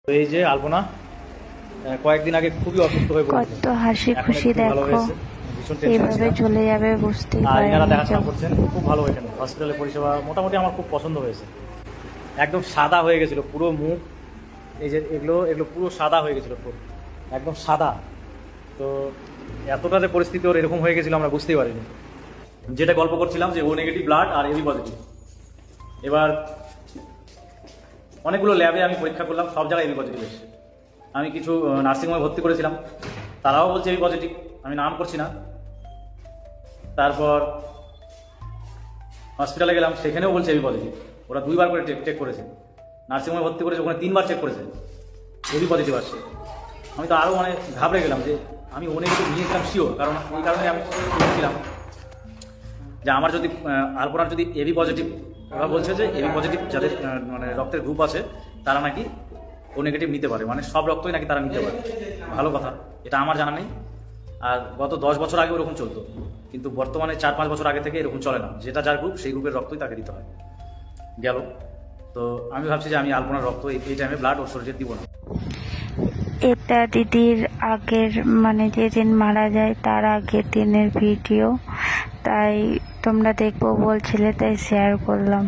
তো এই যে আলপনা কয়েকদিন আগে খুবই অসুস্থ হয়ে পড়েছে, কত হাসি খুশি দেখো, এইভাবে চলে যাবে বুঝতেই আর এনারা পারিনি দেখাশোনা কেউ। করছেন খুব ভালো। এখানে হসপিটালের পরিষেবা মোটামুটি আমার খুব পছন্দ হয়েছে। একদম সাদা হয়ে গেছিলো পুরো মুখ, এই যে এগুলো এগুলো পুরো সাদা হয়ে গেছিলো, পুরো একদম সাদা। তো এতটা যে পরিস্থিতি ওর এরকম হয়ে গেছিলো আমরা বুঝতেই পারিনি। যেটা গল্প করছিলাম যে ও নেগেটিভ ব্লাড আর এবি পজিটিভ। এবার অনেকগুলো ল্যাবে আমি পরীক্ষা করলাম, সব জায়গায় এবি পজিটিভ এসেছে। আমি কিছু নার্সিংহোমে ভর্তি করেছিলাম, তারাও বলছে এবি পজিটিভ, আমি নাম করছি না। তারপর হসপিটালে গেলাম, সেখানেও বলছে এবি পজিটিভ। ওরা 2বার করে চেক করেছে। নার্সিংহোমে ভর্তি করেছে, ওখানে 3বার চেক করেছে, এবি পজিটিভ আসছে। আমি তো আরও অনেক ঘাবড়ে গেলাম যে আমি অনেক কিছু নিয়েছিলাম শিওর, কারণ এই কারণে আমি বলছিলাম যে আমার যদি আলপনার যদি এবি পজিটিভ, ওরা বলছে যে এবি পজিটিভ যাদের মানে রক্তের গ্রুপ আছে তারা নাকি ও নেগেটিভ নিতে পারে, মানে সব রক্তই নাকি তারা নিতে পারে। ভালো কথা, এটা আমার জানা নেই। আর গত 10 বছর আগে ওরকম চলতো, কিন্তু বর্তমানে 4-5 বছর আগে থেকে এরকম চলে না। যেটা যার গ্রুপ সেই গ্রুপের রক্তই তাকে দিতে হয়। গেল। তো আমি ভাবছি যে আমি আলপনার রক্ত এই টাইমে ব্লাড ওর শরীরে দিব না। এটা দিদির আগের মানে যেদিন মারা যায় তার আগের দিনের ভিডিও, তাই তোমরা দেখবো বলছিলে তাই শেয়ার করলাম।